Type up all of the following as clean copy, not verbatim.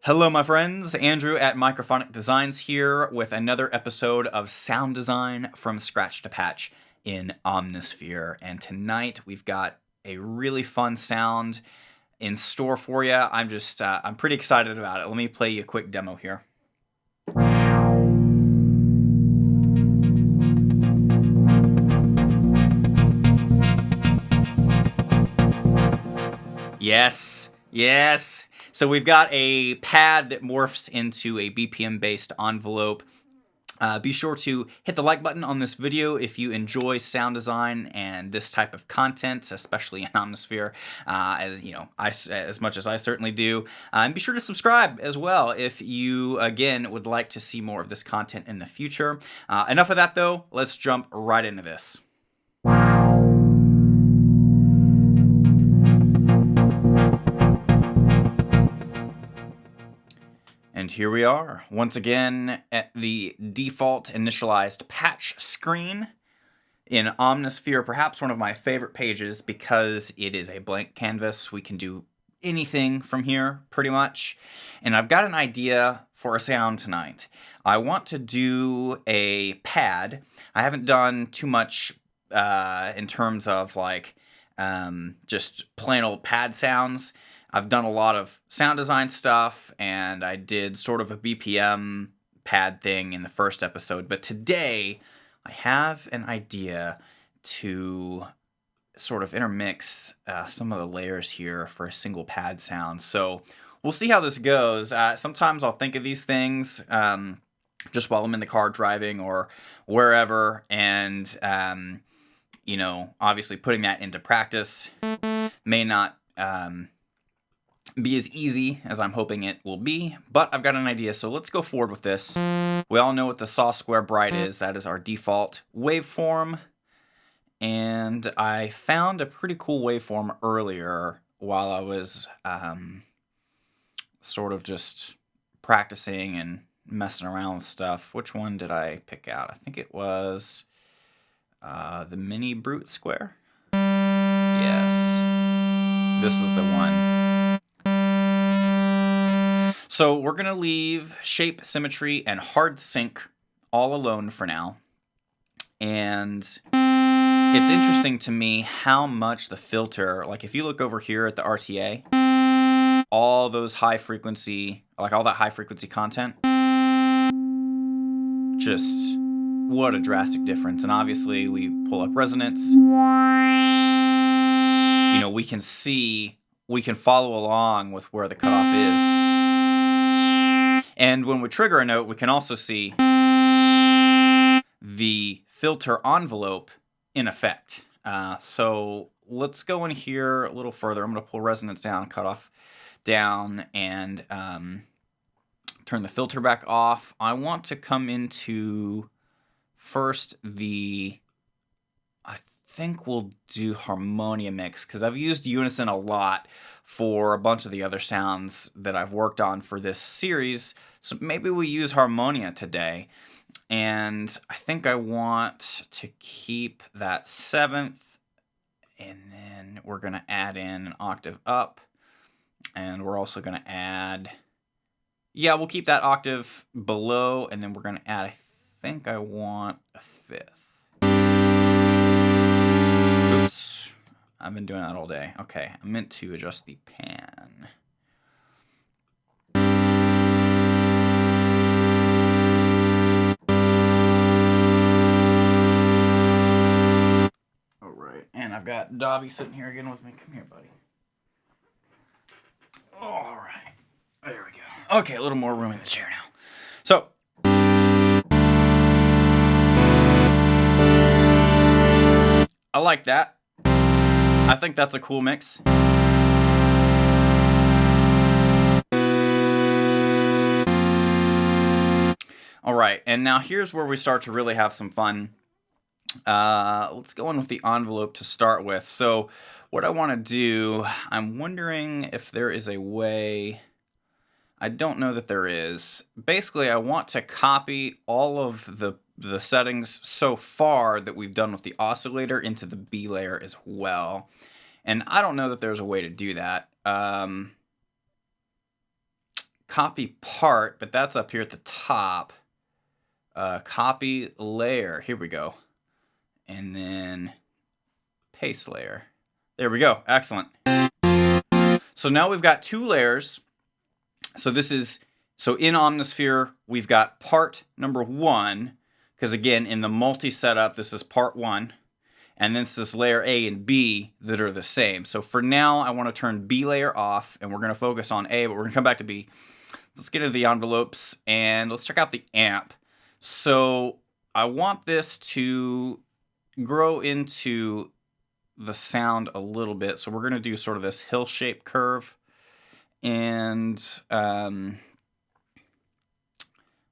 Hello, my friends. Andrew at Microphonic Designs here with another episode of Sound Design from Scratch to Patch in Omnisphere. And tonight we've got a really fun sound in store for you. I'm pretty excited about it. Let me play you a quick demo here. Yes. So we've got a pad that morphs into a BPM-based envelope. Be sure to hit the like button on this video if you enjoy sound design and this type of content, especially in Omnisphere, as much as I certainly do. And be sure to subscribe as well if you, again, would like to see more of this content in the future. Enough of that, though. Let's jump right into this. And here we are, once again, at the default initialized patch screen in Omnisphere, perhaps one of my favorite pages because it is a blank canvas. We can do anything from here, pretty much. And I've got an idea for a sound tonight. I want to do a pad. I haven't done too much in terms of just plain old pad sounds. I've done a lot of sound design stuff, and I did sort of a BPM pad thing in the first episode. But today, I have an idea to sort of intermix some of the layers here for a single pad sound. So we'll see how this goes. Sometimes I'll think of these things just while I'm in the car driving or wherever, and obviously putting that into practice may not be as easy as I'm hoping it will be, but I've got an idea, so let's go forward with this. We all know what the saw square bright is. That is our default waveform, and I found a pretty cool waveform earlier while I was sort of just practicing and messing around with stuff. Which one did I pick out? I think it was the mini brute square. Yes, this is the one. So we're going to leave shape, symmetry, and hard sync all alone for now. And it's interesting to me how much the filter, like if you look over here at the RTA, all those high frequency, like all that high frequency content, just what a drastic difference. And obviously we pull up resonance. We can see, we can follow along with where the cutoff is. And when we trigger a note, we can also see the filter envelope in effect. So let's go in here a little further. I'm going to pull resonance down, cutoff down, and turn the filter back off. I want to come into first I think we'll do Harmonia mix, because I've used Unison a lot for a bunch of the other sounds that I've worked on for this series. So maybe we use Harmonia today. And I think I want to keep that seventh, and then we're going to add in an octave up. And we're also going to add, we'll keep that octave below, and then we're going to add, I think I want a fifth. Oops, I've been doing that all day. Okay, I meant to adjust the pan. And I've got Dobby sitting here again with me. Come here, buddy. All right. There we go. Okay, a little more room in the chair now. So. I like that. I think that's a cool mix. All right, and now here's where we start to really have some fun. Let's go in with the envelope to start with. So what I want to do, I'm wondering if there is a way, I don't know that there is. Basically, I want to copy all of the settings so far that we've done with the oscillator into the B layer as well. And I don't know that there's a way to do that. copy part, but that's up here at the top. Copy layer. Here we go. And then paste layer. There we go. Excellent. So now we've got 2 layers. So in Omnisphere, we've got part number 1, because again, in the multi setup, this is part 1. And then it's this layer A and B that are the same. So for now, I want to turn B layer off, and we're going to focus on A, but we're going to come back to B. Let's get into the envelopes, and let's check out the amp. So I want this to grow into the sound a little bit. So we're going to do sort of this hill-shaped curve. And we're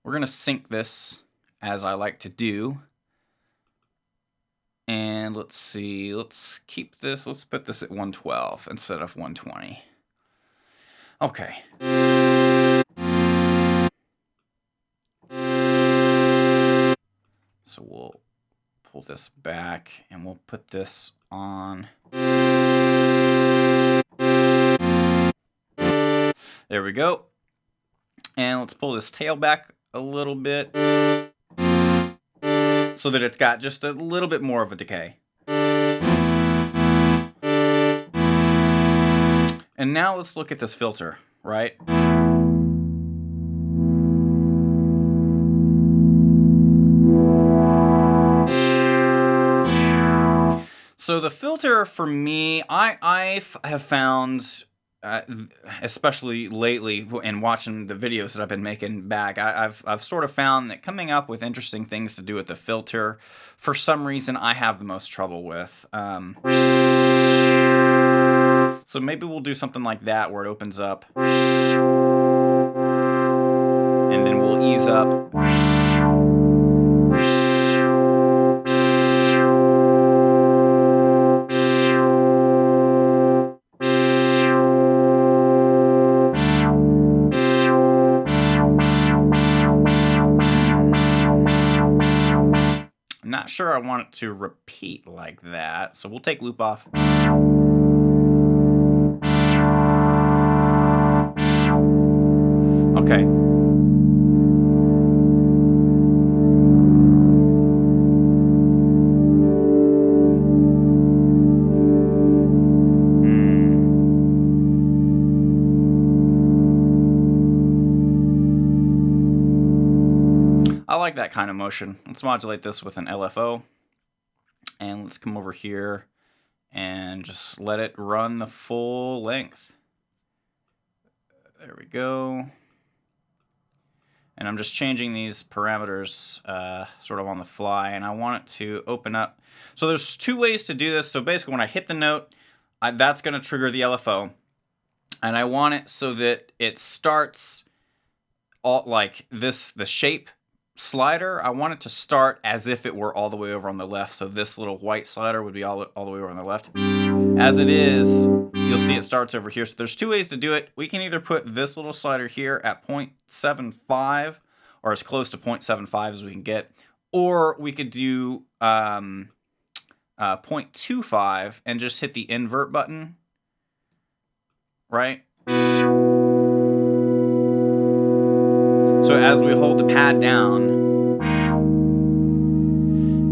going to sync this as I like to do. And let's see, let's keep this, let's put this at 112 instead of 120. Okay. So we'll pull this back and we'll put this on. There we go. And let's pull this tail back a little bit, so that it's got just a little bit more of a decay. And now let's look at this filter, right? So the filter for me, I have found, especially lately in watching the videos that I've been making back, I've sort of found that coming up with interesting things to do with the filter, for some reason, I have the most trouble with. So maybe we'll do something like that where it opens up, and then we'll ease up. Not sure I want it to repeat like that, so we'll take loop off. Okay. I like that kind of motion. Let's modulate this with an LFO. And let's come over here and just let it run the full length. There we go. And I'm just changing these parameters sort of on the fly, and I want it to open up. So there's 2 ways to do this. So basically when I hit the note, that's going to trigger the LFO. And I want it so that it starts all like this, the shape slider, I want it to start as if it were all the way over on the left. So this little white slider would be all the way over on the left. As it is, you'll see it starts over here. So there's 2 ways to do it. We can either put this little slider here at 0.75 or as close to 0.75 as we can get, or we could do 0.25 and just hit the invert button, right? So as we hold the pad down,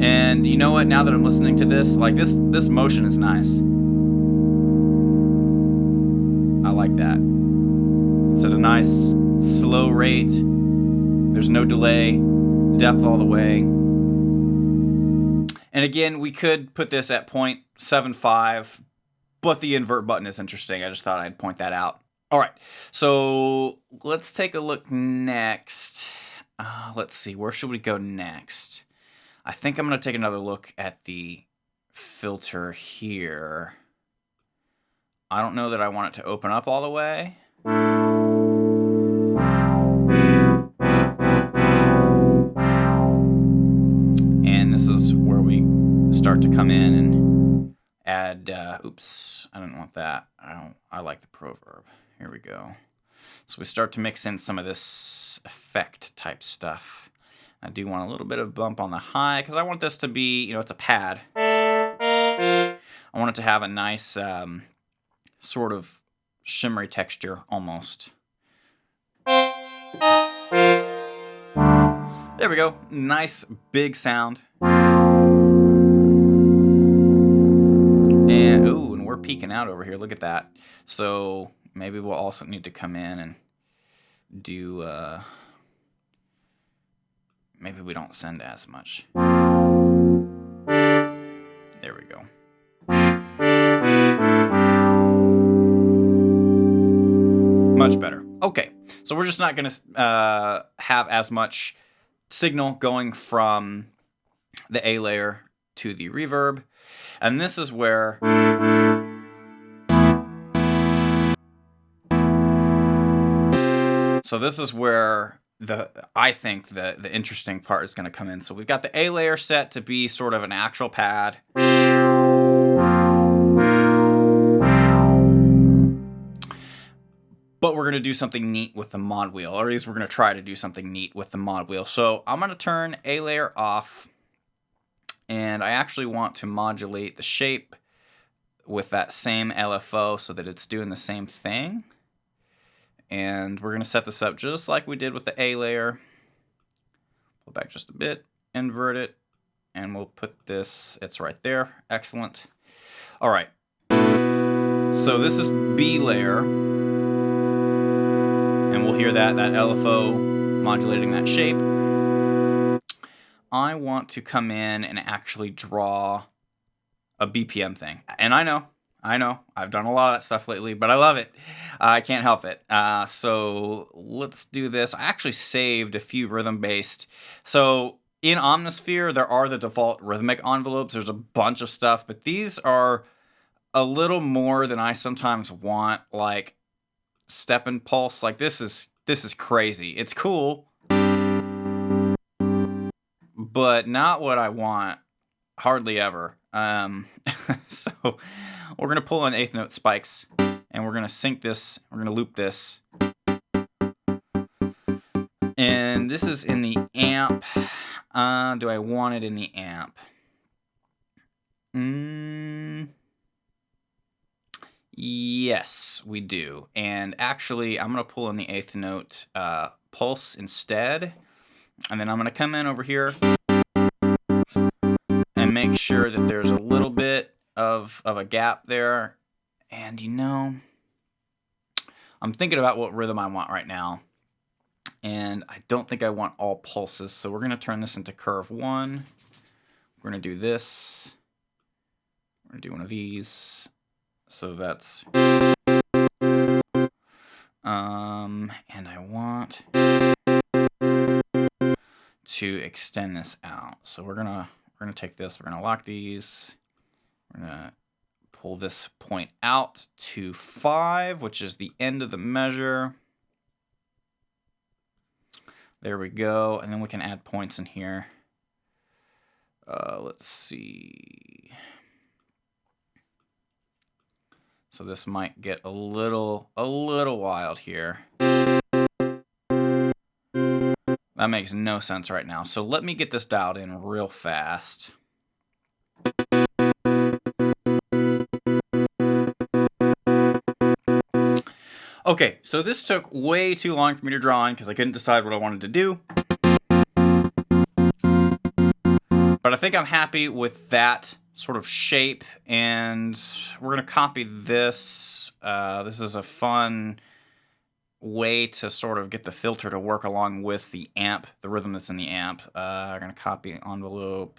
and you know what, now that I'm listening to this, like this motion is nice. I like that. It's at a nice slow rate. There's no delay, depth all the way. And again, we could put this at 0.75, but the invert button is interesting. I just thought I'd point that out. All right, so let's take a look next. Let's see, where should we go next? I think I'm going to take another look at the filter here. I don't know that I want it to open up all the way. And this is where we start to come in and add, oops, I don't want that. I like the proverb. Here we go. So we start to mix in some of this effect type stuff. I do want a little bit of bump on the high because I want this to be, it's a pad. I want it to have a nice sort of shimmery texture almost. And There we go. Nice big sound. And ooh, and we're peeking out over here. Look at that. So maybe we'll also need to come in and do maybe we don't send as much. There we go. Much better. Okay, so we're just not going to have as much signal going from the A layer to the reverb. And this is where I think the interesting part is going to come in. So we've got the A layer set to be sort of an actual pad. But we're going to do something neat with the mod wheel, or at least we're going to try to do something neat with the mod wheel. So I'm going to turn A layer off, and I actually want to modulate the shape with that same LFO so that it's doing the same thing. And we're going to set this up just like we did with the A layer. Pull back just a bit, invert it, and we'll put this, it's right there. Excellent. All right. So this is B layer. And we'll hear that LFO modulating that shape. I want to come in and actually draw a BPM thing. And I know, I've done a lot of that stuff lately, but I love it. I can't help it. So let's do this. I actually saved a few rhythm-based. So in Omnisphere, there are the default rhythmic envelopes. There's a bunch of stuff, but these are a little more than I sometimes want, like step and pulse. Like this is crazy. It's cool, but not what I want hardly ever. So we're gonna pull in eighth note spikes, and we're gonna sync this. We're gonna loop this, and this is in the amp. Do I want it in the amp? Yes, we do. And actually, I'm going to pull in the eighth note pulse instead. And then I'm going to come in over here and make sure that there's a little bit of a gap there. And you know, I'm thinking about what rhythm I want right now. And I don't think I want all pulses. So we're going to turn this into curve 1. We're going to do this. We're going to do one of these. So that's, and I want to extend this out. So we're gonna take this, we're gonna lock these, we're gonna pull this point out to 5, which is the end of the measure. There we go, and then we can add points in here. Let's see. So this might get a little wild here. That makes no sense right now. So let me get this dialed in real fast. Okay, so this took way too long for me to draw in because I couldn't decide what I wanted to do. But I think I'm happy with that sort of shape, and we're going to copy this. This is a fun way to sort of get the filter to work along with the amp, the rhythm that's in the amp. I'm going to copy envelope,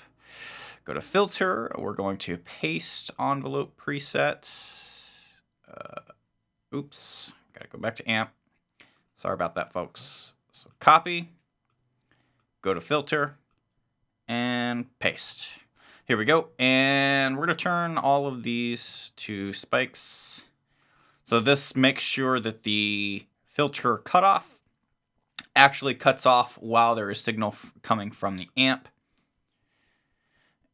go to filter. We're going to paste envelope preset. Oops, got to go back to amp. Sorry about that, folks. So copy, go to filter, and paste. Here we go, and we're going to turn all of these to spikes. So this makes sure that the filter cutoff actually cuts off while there is signal coming from the amp.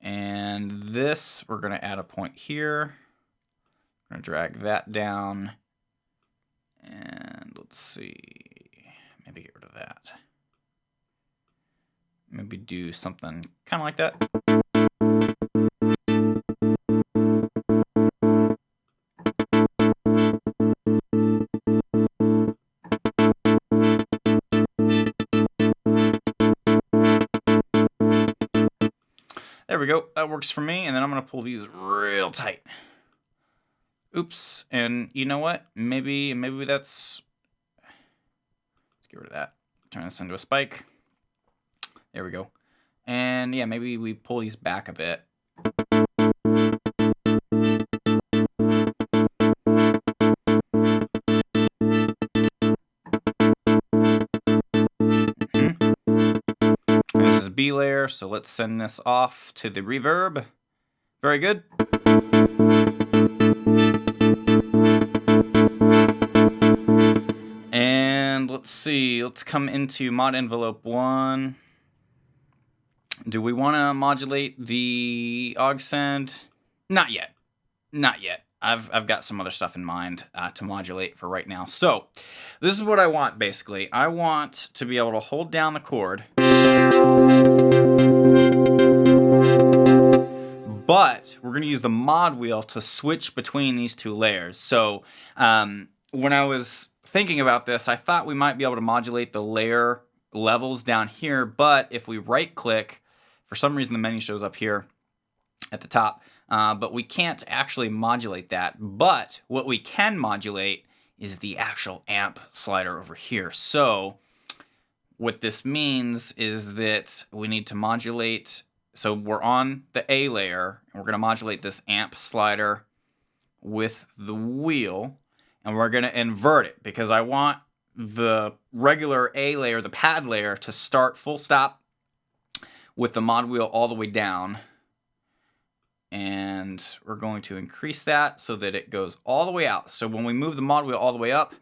And this, we're going to add a point here. I'm going to drag that down. And let's see, maybe get rid of that. Maybe do something kind of like that. we go. That works for me. And then I'm going to pull these real tight. Oops. And you know what? Maybe that's... Let's get rid of that. Turn this into a spike. There we go. And yeah, maybe we pull these back a bit. This is B layer, so let's send this off to the reverb. Very good. And let's see, let's come into mod envelope 1. Do we want to modulate the aux send? Not yet. Not yet. I've got some other stuff in mind to modulate for right now. So this is what I want, basically. I want to be able to hold down the chord, but we're going to use the mod wheel to switch between these two layers. So when I was thinking about this, I thought we might be able to modulate the layer levels down here, but if we right click, for some reason the menu shows up here at the top, but we can't actually modulate that. But what we can modulate is the actual amp slider over here. So what this means is that we need to modulate, so we're on the A layer, and we're going to modulate this amp slider with the wheel, and we're going to invert it because I want the regular A layer, the pad layer, to start full stop with the mod wheel all the way down. And we're going to increase that so that it goes all the way out. So when we move the mod wheel all the way up,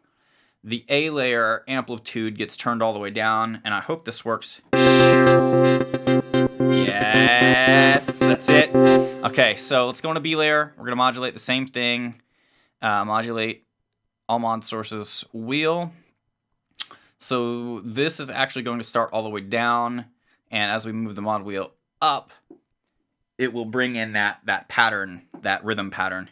the A layer amplitude gets turned all the way down, and I hope this works. Yes, that's it. Okay, so let's go into B layer. We're going to modulate the same thing. Modulate all mod sources wheel. So this is actually going to start all the way down, and as we move the mod wheel up, it will bring in that pattern, that rhythm pattern.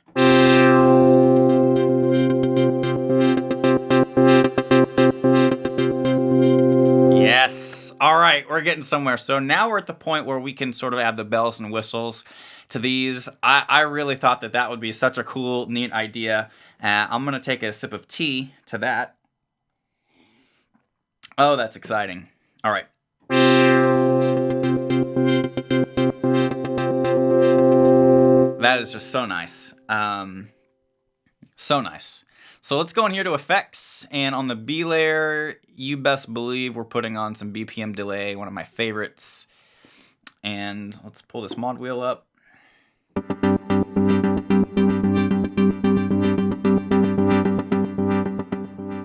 Yes. All right, we're getting somewhere. So now we're at the point where we can sort of add the bells and whistles to these. I really thought that would be such a cool, neat idea. I'm going to take a sip of tea to that. Oh, that's exciting. All right. That is just so nice. So nice. So let's go in here to effects, and on the B layer, you best believe we're putting on some BPM delay, one of my favorites. And let's pull this mod wheel up.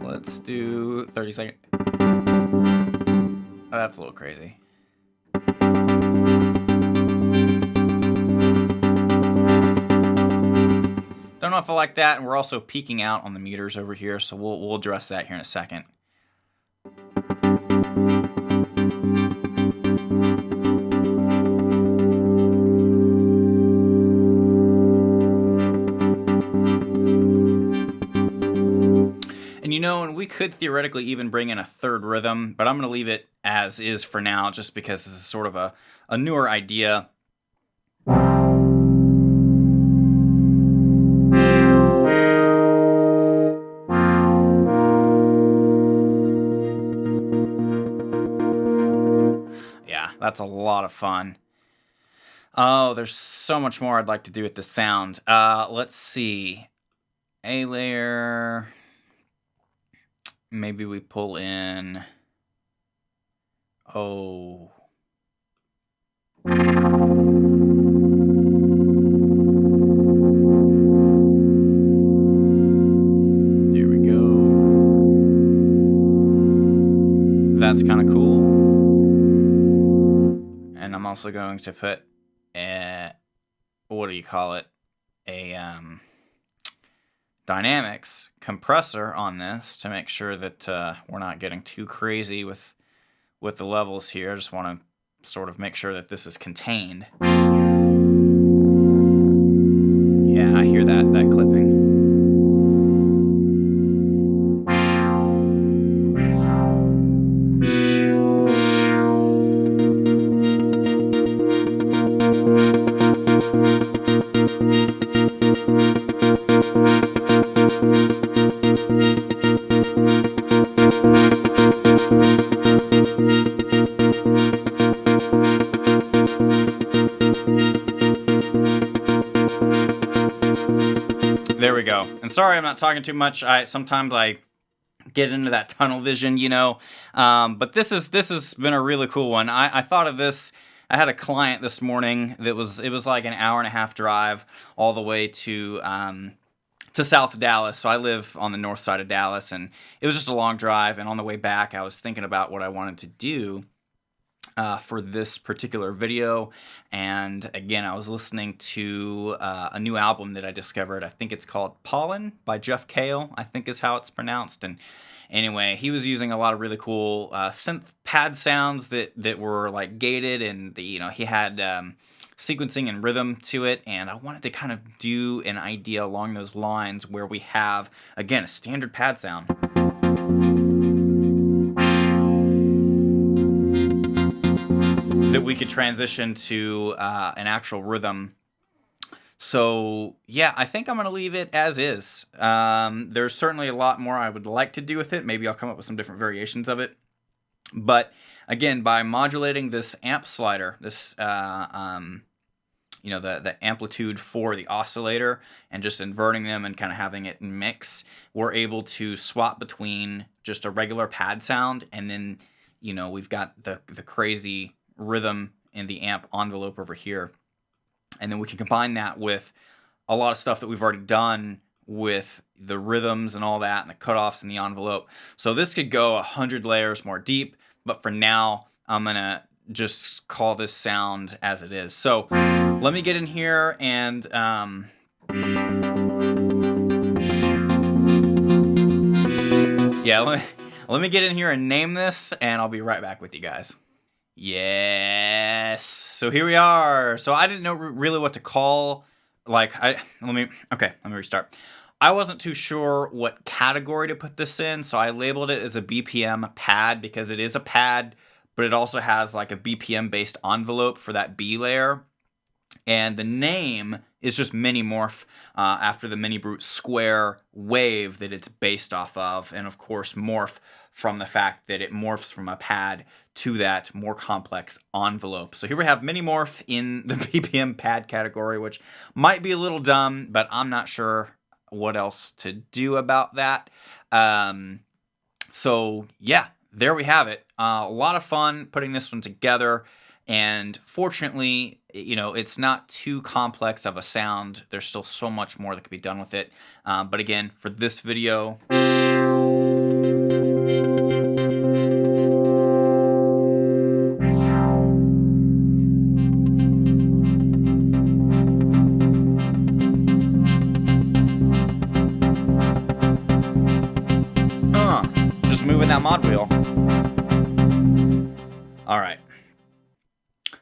Let's do 30 seconds. Oh, that's a little crazy. Don't know if I like that, and we're also peaking out on the meters over here, so we'll address that here in a second. And you know, and we could theoretically even bring in a third rhythm, but I'm going to leave it as is for now, just because this is sort of a newer idea. That's a lot of fun. Oh, there's so much more I'd like to do with this sound. Let's see. A layer. Maybe we pull in... Oh. There we go. That's kind of cool. And I'm also going to put a, what do you call it? A dynamics compressor on this to make sure that we're not getting too crazy with the levels here. I just want to sort of make sure that this is contained. Yeah, I hear that clipping. sorry I'm not talking too much. Sometimes I get into that tunnel vision, you know. But this has been a really cool one. I thought of this. I had a client this morning that it was like an hour and a half drive all the way to South Dallas. So I live on the north side of Dallas, and it was just a long drive. And on the way back, I was thinking about what I wanted to do for this particular video. And again, I was listening to a new album that I discovered. I think it's called Pollen by Jeff Cale, I think is how it's pronounced. And anyway, he was using a lot of really cool synth pad sounds that were like gated, and he had sequencing and rhythm to it. And I wanted to kind of do an idea along those lines where we have, again, a standard pad sound, that we could transition to an actual rhythm. So yeah, I think I'm going to leave it as is. There's certainly a lot more I would like to do with it. Maybe I'll come up with some different variations of it. But again, by modulating this amp slider, this the amplitude for the oscillator, and just inverting them and kind of having it mix, we're able to swap between just a regular pad sound, and then we've got the crazy rhythm in the amp envelope over here, and then we can combine that with a lot of stuff that we've already done with the rhythms and all that, and the cutoffs in the envelope. So this could go 100 layers more deep, but for now I'm gonna just call this sound as it is. So let me get in here and let me get in here and name this, and I'll be right back with you guys. Yes. So here we are. So I didn't know really what to call. Let me restart. I wasn't too sure what category to put this in, so I labeled it as a BPM pad because it is a pad, but it also has like a BPM based envelope for that B layer. And the name is just Minimorph, after the Mini Brute square wave that it's based off of, and of course morph from the fact that it morphs from a pad to that more complex envelope. So here we have Minimorph in the BPM pad category, which might be a little dumb, but I'm not sure what else to do about that. So yeah, there we have it. A lot of fun putting this one together. And fortunately, it's not too complex of a sound. There's still so much more that could be done with it. But again, for this video, just moving that mod wheel. All right.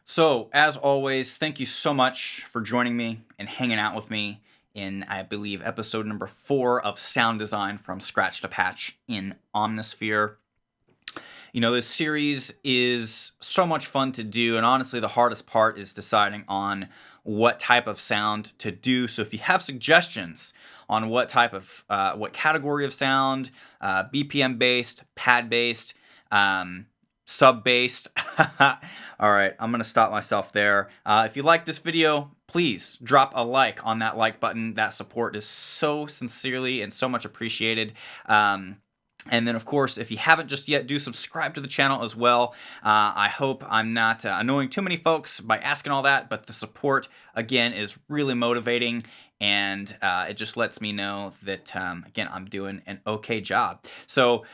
So, as always, thank you so much for joining me and hanging out with me in, I believe, episode number 4 of Sound Design from Scratch to Patch in Omnisphere. This series is so much fun to do, and honestly, the hardest part is deciding on what type of sound to do. So if you have suggestions on what type of, what category of sound, BPM-based, pad-based, sub-based. All right, I'm going to stop myself there. If you like this video, please drop a like on that like button. That support is so sincerely and so much appreciated. And then, of course, if you haven't just yet, do subscribe to the channel as well. I hope I'm not annoying too many folks by asking all that, but the support, again, is really motivating, and it just lets me know that, again, I'm doing an okay job. So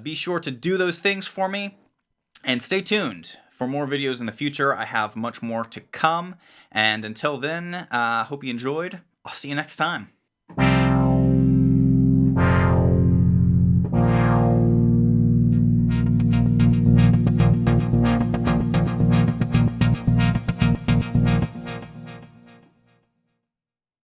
be sure to do those things for me. And stay tuned for more videos in the future. I have much more to come. And until then, hope you enjoyed. I'll see you next time.